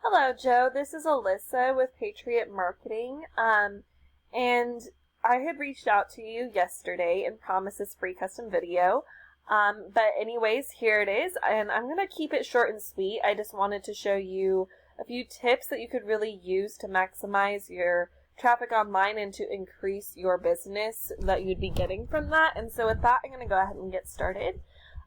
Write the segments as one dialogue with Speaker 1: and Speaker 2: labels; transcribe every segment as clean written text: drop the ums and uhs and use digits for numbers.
Speaker 1: Hello, Joe. This is Alyssa with Patriot Marketing. And I had reached out to you yesterday and promised this free custom video. But anyways, here it is. And I'm going to keep it short and sweet. I just wanted to show you a few tips that you could really use to maximize your traffic online and to increase your business that you'd be getting from that. And so with that, I'm going to go ahead and get started.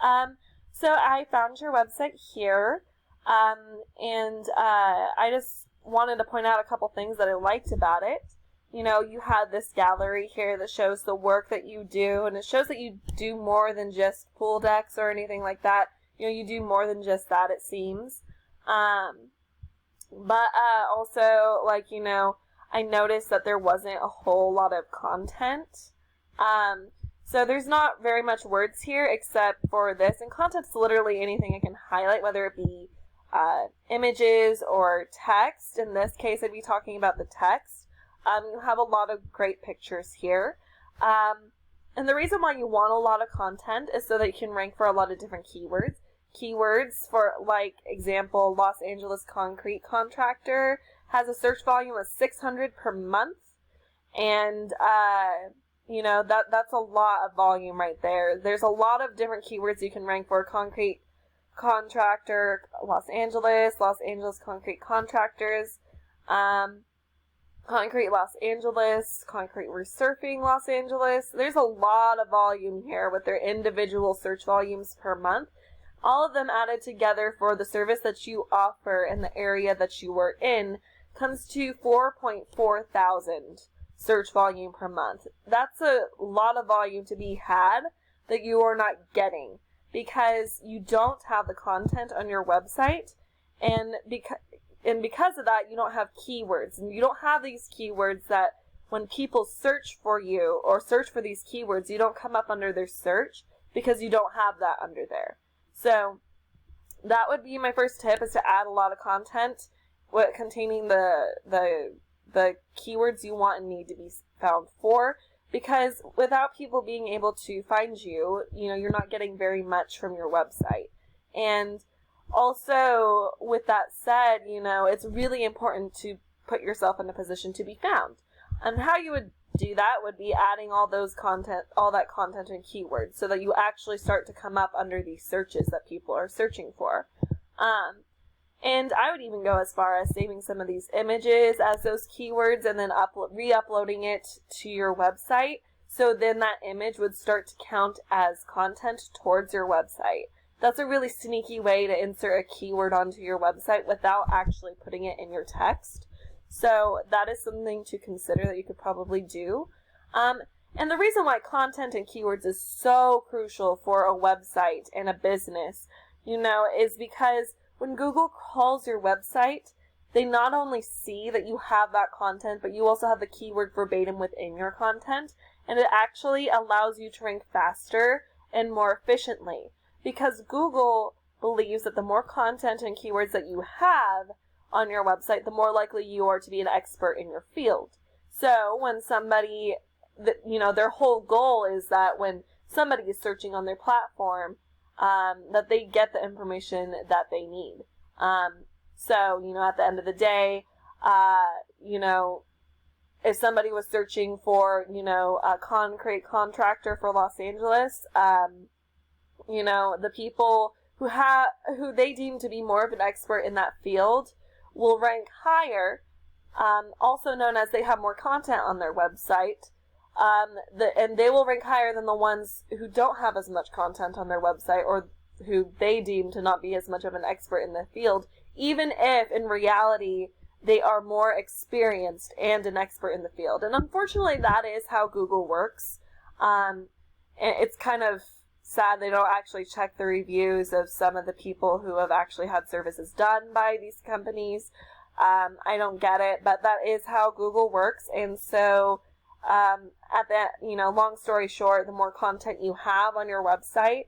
Speaker 1: So I found your website here. I just wanted to point out a couple things that I liked about it. You know, you had this gallery here that shows the work that you do, and it shows that you do more than just pool decks or anything like that. You know, you do more than just that, it seems. Also, like, you know, I noticed that there wasn't a whole lot of content. So there's not very much words here except for this, and content's literally anything I can highlight, whether it be images or text. In this case, I'd be talking about the text. You have a lot of great pictures here. And the reason why you want a lot of content is so that you can rank for a lot of different keywords. Keywords for, like, example, Los Angeles concrete contractor has a search volume of 600 per month. And, you know, that's a lot of volume right there. There's a lot of different keywords you can rank for. Concrete contractor, Los Angeles concrete contractors, concrete Los Angeles, concrete resurfacing Los Angeles. There's a lot of volume here with their individual search volumes per month. All of them added together for the service that you offer in the area that you are in comes to 4.4 thousand search volume per month. That's a lot of volume to be had that you are not getting, because you don't have the content on your website, and because of that, you don't have keywords, and you don't have these keywords that when people search for you or search for these keywords, you don't come up under their search because you don't have that under there. So that would be my first tip, is to add a lot of content containing the keywords you want and need to be found for. Because without people being able to find you, you know, you're not getting very much from your website. And also, with that said, you know, it's really important to put yourself in a position to be found. And how you would do that would be adding all that content and keywords so that you actually start to come up under these searches that people are searching for. And I would even go as far as saving some of these images as those keywords and then re-uploading it to your website. So then that image would start to count as content towards your website. That's a really sneaky way to insert a keyword onto your website without actually putting it in your text. So that is something to consider that you could probably do. And the reason why content and keywords is so crucial for a website and a business, you know, is because when Google crawls your website, they not only see that you have that content, but you also have the keyword verbatim within your content, and it actually allows you to rank faster and more efficiently, because Google believes that the more content and keywords that you have on your website, the more likely you are to be an expert in your field. So when somebody, you know, their whole goal is that when somebody is searching on their platform, that they get the information that they need. So, you know, at the end of the day, you know, if somebody was searching for, you know, a concrete contractor for Los Angeles, you know, the people who they deem to be more of an expert in that field will rank higher, also known as they have more content on their website. And they will rank higher than the ones who don't have as much content on their website, or who they deem to not be as much of an expert in the field, even if in reality they are more experienced and an expert in the field. And unfortunately, that is how Google works. And it's kind of sad they don't actually check the reviews of some of the people who have actually had services done by these companies. I don't get it, but that is how Google works. And so long story short, the more content you have on your website,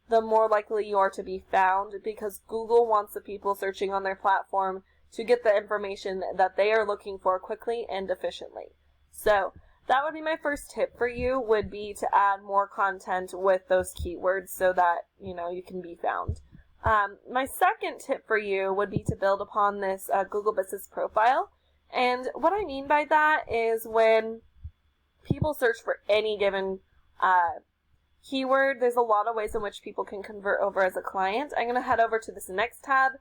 Speaker 1: the more likely you are to be found, because Google wants the people searching on their platform to get the information that they are looking for quickly and efficiently. So that would be my first tip for you, would be to add more content with those keywords so that, you know, you can be found. My second tip for you would be to build upon this Google Business Profile. And what I mean by that is when people search for any given keyword, there's a lot of ways in which people can convert over as a client. I'm going to head over to this next tab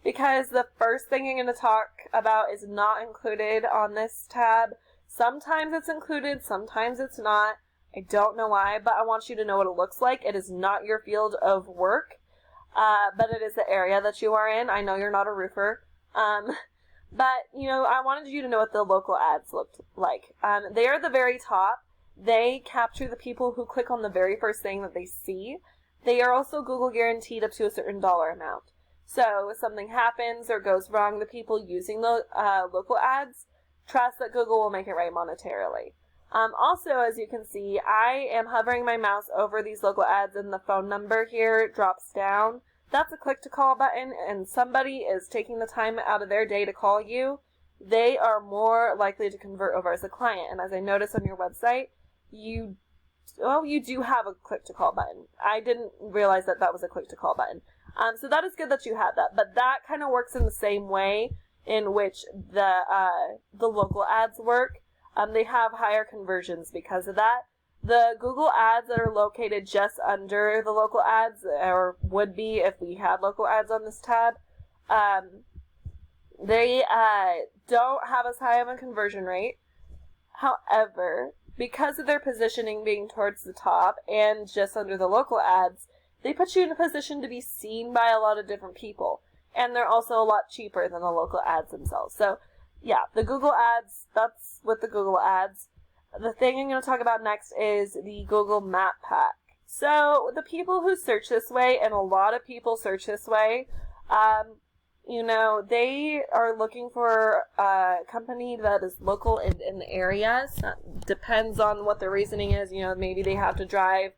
Speaker 1: because the first thing I'm going to talk about is not included on this tab. Sometimes it's included, sometimes it's not. I don't know why, but I want you to know what it looks like. It is not your field of work, but it is the area that you are in. I know you're not a roofer, but, I wanted you to know what the local ads looked like. They are at the very top. They capture the people who click on the very first thing that they see. They are also Google guaranteed up to a certain dollar amount. So if something happens or goes wrong, the people using the local ads trust that Google will make it right monetarily. Also, as you can see, I am hovering my mouse over these local ads and the phone number here drops down. That's a click to call button, and somebody is taking the time out of their day to call you. They are more likely to convert over as a client. And as I noticed on your website, you do have a click to call button. I didn't realize that was a click to call button. So that is good that you have that, but that kind of works in the same way in which the local ads work. They have higher conversions because of that. The Google ads that are located just under the local ads, or would be if we had local ads on this tab, they don't have as high of a conversion rate. However, because of their positioning being towards the top and just under the local ads, they put you in a position to be seen by a lot of different people. And they're also a lot cheaper than the local ads themselves. So, yeah, the Google ads, that's with the Google ads. The thing I'm going to talk about next is the Google Map Pack. So, the people who search this way, and a lot of people search this way, they are looking for a company that is local in the area. So depends on what their reasoning is. Maybe they have to drive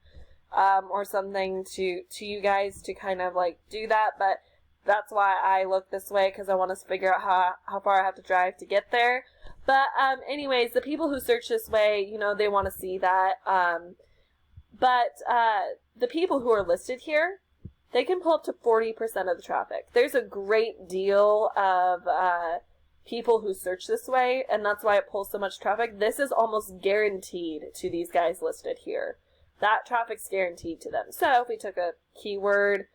Speaker 1: or something to you guys to kind of like do that. But that's why I look this way, because I want to figure out how far I have to drive to get there. But anyways, the people who search this way, they want to see that. But the people who are listed here, they can pull up to 40% of the traffic. There's a great deal of people who search this way, and that's why it pulls so much traffic. This is almost guaranteed to these guys listed here. That traffic's guaranteed to them. So if we took a keyword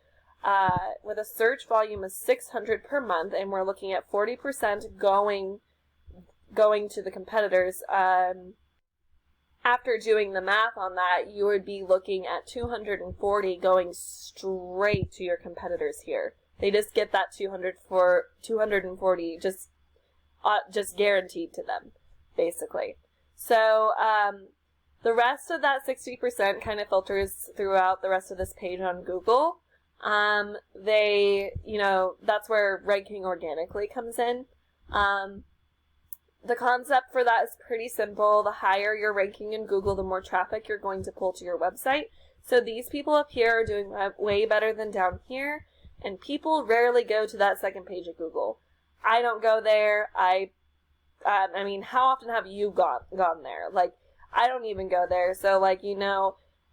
Speaker 1: with a search volume of 600 per month, and we're looking at 40% going to the competitors, after doing the math on that, you would be looking at 240 going straight to your competitors here. They just get that 240 just guaranteed to them, basically. So the rest of that 60% kind of filters throughout the rest of this page on Google. That's where ranking organically comes in. The concept for that is pretty simple. The higher your ranking in Google, the more traffic you're going to pull to your website. So these people up here are doing way better than down here, and people rarely go to that second page of Google. I don't go there. I mean, how often have you gone there? Like, I don't even go there. So,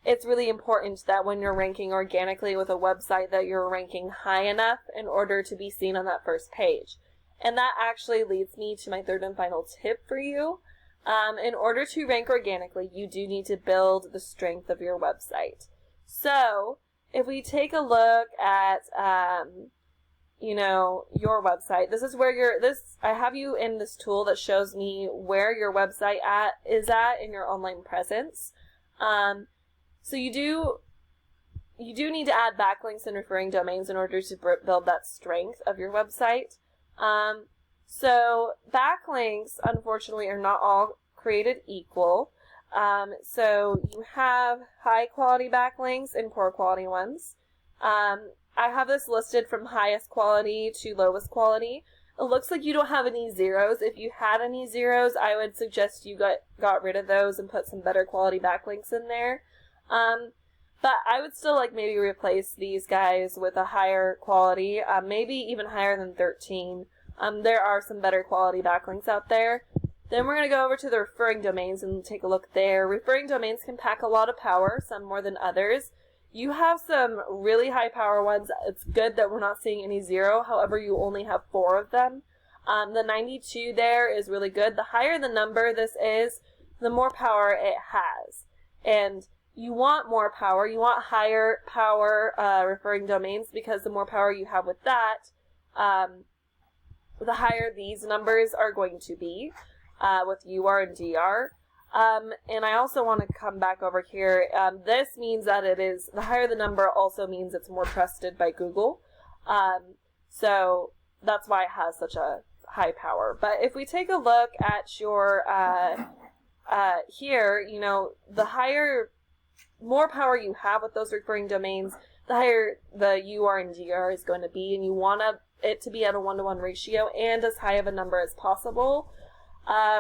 Speaker 1: it's really important that when you're ranking organically with a website that you're ranking high enough in order to be seen on that first page. And that actually leads me to my third and final tip for you. In order to rank organically, you do need to build the strength of your website. So, if we take a look at, your website, this is where I have you in this tool that shows me where your website is at in your online presence. So you do need to add backlinks and referring domains in order to build that strength of your website. So backlinks, unfortunately, are not all created equal. So you have high quality backlinks and poor quality ones. I have this listed from highest quality to lowest quality. It looks like you don't have any zeros. If you had any zeros, I would suggest you got rid of those and put some better quality backlinks in there. But I would still maybe replace these guys with a higher quality, maybe even higher than 13. There are some better quality backlinks out there. Then we're going to go over to the referring domains and take a look there. Referring domains can pack a lot of power, some more than others. you have some really high power ones. It's good that we're not seeing any zero. However, you only have 4 of them. The 92 there is really good. The higher the number this is, the more power it has. And you want more power. You want higher power referring domains, because the more power you have with that, the higher these numbers are going to be with UR and DR. And I also want to come back over here. This means that it is, the higher the number also means it's more trusted by Google. So that's why it has such a high power. But if we take a look at your, here, you know, the more power you have with those referring domains, the higher the UR and DR is going to be, and you want it to be at a 1-to-1 ratio and as high of a number as possible.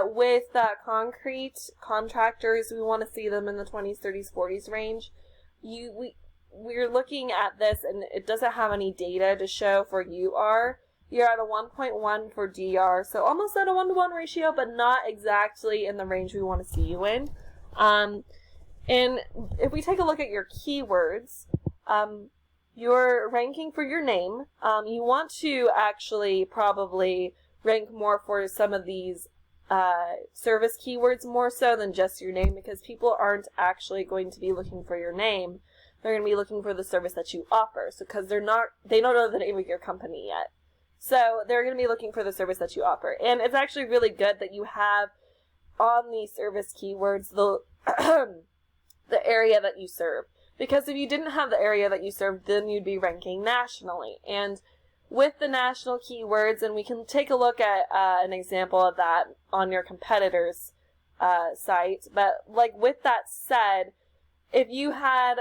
Speaker 1: With concrete contractors, we want to see them in the 20s, 30s, 40s range. We're looking at this, and it doesn't have any data to show for UR. You're at a 1.1 for DR, so almost at a 1-to-1 ratio, but not exactly in the range we want to see you in. And if we take a look at your keywords, your ranking for your name, you want to actually probably rank more for some of these service keywords more so than just your name, because people aren't actually going to be looking for your name. They're going to be looking for the service that you offer. So because they don't know the name of your company yet. So they're going to be looking for the service that you offer. And it's actually really good that you have on these service keywords the the area that you serve. Because if you didn't have the area that you serve, then you'd be ranking nationally. And with the national keywords, and we can take a look at an example of that on your competitor's site. But like with that said, if you had,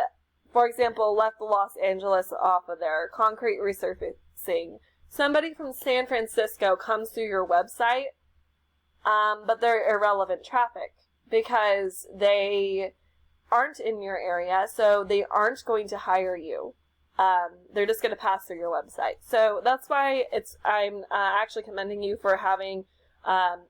Speaker 1: for example, left Los Angeles off of there, concrete resurfacing, somebody from San Francisco comes through your website, but they're irrelevant traffic because they aren't in your area, so they aren't going to hire you. They're just going to pass through your website. So that's why I'm actually commending you for having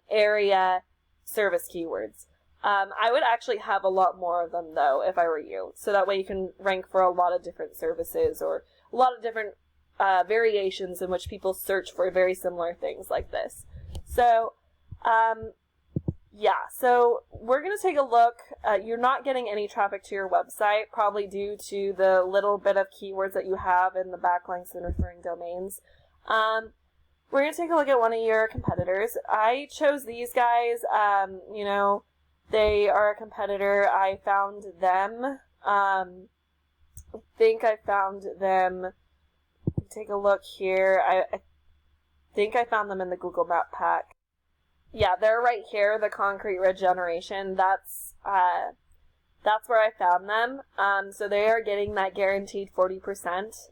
Speaker 1: area service keywords. I would actually have a lot more of them, though, if I were you. So that way you can rank for a lot of different services or a lot of different variations in which people search for very similar things like this. So, yeah, so we're going to take a look. You're not getting any traffic to your website, probably due to the little bit of keywords that you have in the backlinks and referring domains. We're going to take a look at one of your competitors. I chose these guys. You know, they are a competitor. I found them. I think I found them. Take a look here. I think I found them in the Google Map pack. Yeah, they're right here, the concrete regeneration. That's where I found them. So they are getting that guaranteed 40%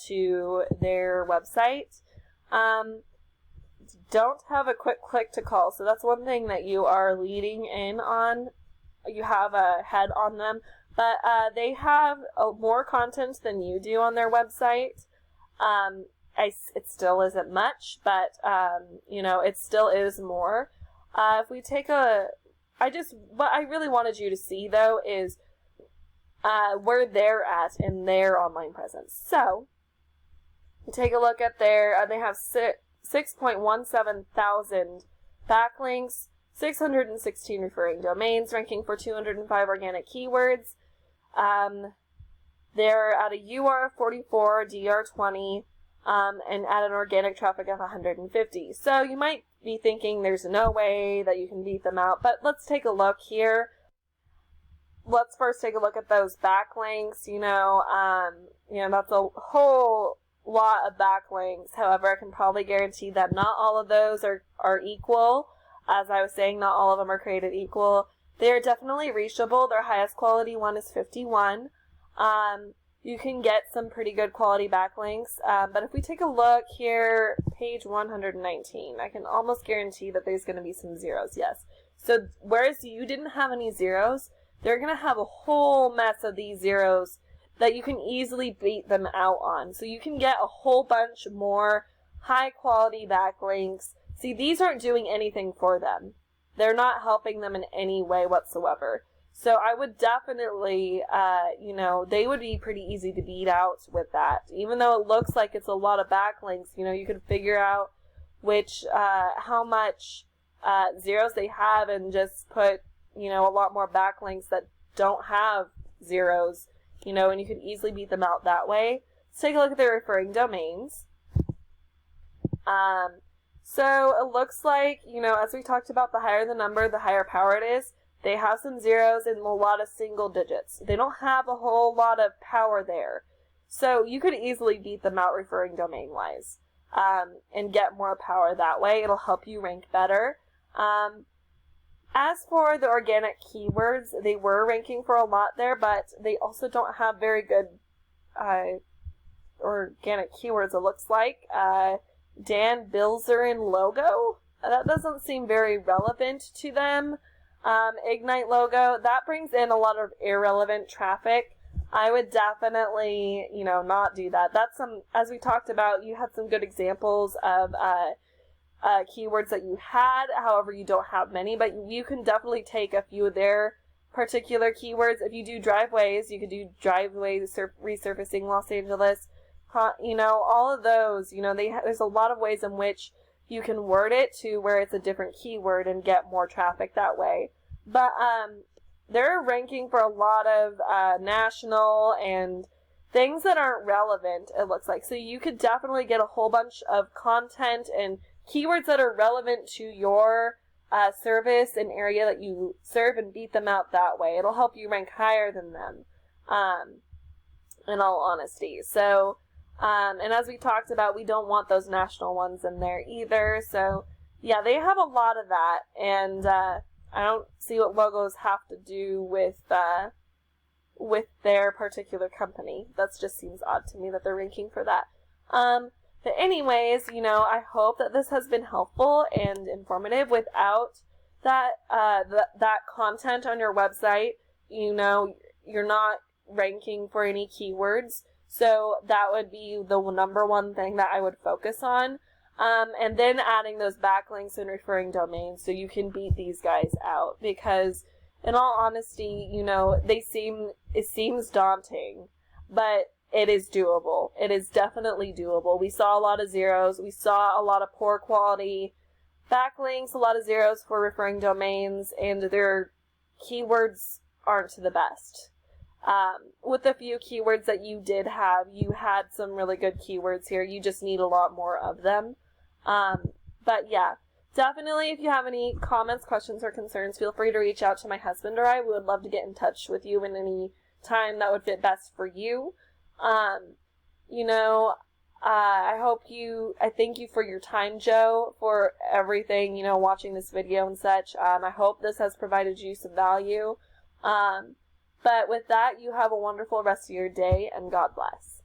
Speaker 1: to their website. Don't have a quick click to call, so that's one thing that you are leading in on. You have a head on them, but they have more content than you do on their website. It still isn't much, but, you know, it still is more. If we take what I really wanted you to see, though, is where they're at in their online presence. So, take a look at they have 6.17 thousand backlinks, 616 referring domains, ranking for 205 organic keywords. They're at a UR 44, DR 20, and at an organic traffic of 150. So you might be thinking there's no way that you can beat them out, but let's take a look here. Let's first take a look at those backlinks. You know, that's a whole lot of backlinks. However, I can probably guarantee that not all of those are equal. As I was saying, not all of them are created equal. They are definitely reachable. Their highest quality one is 51. You can get some pretty good quality backlinks, but if we take a look here, page 119, I can almost guarantee that there's going to be some zeros, yes. So whereas you didn't have any zeros, they're going to have a whole mess of these zeros that you can easily beat them out on. So you can get a whole bunch more high quality backlinks. See, these aren't doing anything for them. They're not helping them in any way whatsoever. So I would definitely, they would be pretty easy to beat out with that. Even though it looks like it's a lot of backlinks, you could figure out how much zeros they have and just put, a lot more backlinks that don't have zeros, and you could easily beat them out that way. Let's take a look at their referring domains. So it looks like, as we talked about, the higher the number, the higher power it is. They have some zeros and a lot of single digits. They don't have a whole lot of power there. So you could easily beat them out referring domain-wise, and get more power that way. It'll help you rank better. As for the organic keywords, they were ranking for a lot there, but they also don't have very good organic keywords, it looks like. Dan Bilzerian logo, that doesn't seem very relevant to them. Ignite logo, that brings in a lot of irrelevant traffic. I would definitely, not do that. That's as we talked about, you had some good examples of keywords that you had. However, you don't have many, but you can definitely take a few of their particular keywords. If you do driveways, you could do driveway resurfacing Los Angeles. All of those, there's a lot of ways in which you can word it to where it's a different keyword and get more traffic that way. But they're ranking for a lot of national and things that aren't relevant, it looks like. So you could definitely get a whole bunch of content and keywords that are relevant to your service and area that you serve and beat them out that way. It'll help you rank higher than them, in all honesty. So, and as we talked about, we don't want those national ones in there either. So, yeah, they have a lot of that, and I don't see what logos have to do with their particular company. That just seems odd to me that they're ranking for that. But anyways, I hope that this has been helpful and informative. Without that that content on your website, you're not ranking for any keywords. So that would be the number one thing that I would focus on. And then adding those backlinks and referring domains so you can beat these guys out. Because in all honesty, it seems daunting, but it is doable. It is definitely doable. We saw a lot of zeros. We saw a lot of poor quality backlinks, a lot of zeros for referring domains, and their keywords aren't the best. With the few keywords that you did have, you had some really good keywords here. You just need a lot more of them. But yeah, definitely if you have any comments, questions, or concerns, feel free to reach out to my husband or I. We would love to get in touch with you in any time that would fit best for you. I thank you for your time, Joe, for everything, watching this video and such. I hope this has provided you some value. But with that, you have a wonderful rest of your day, and God bless.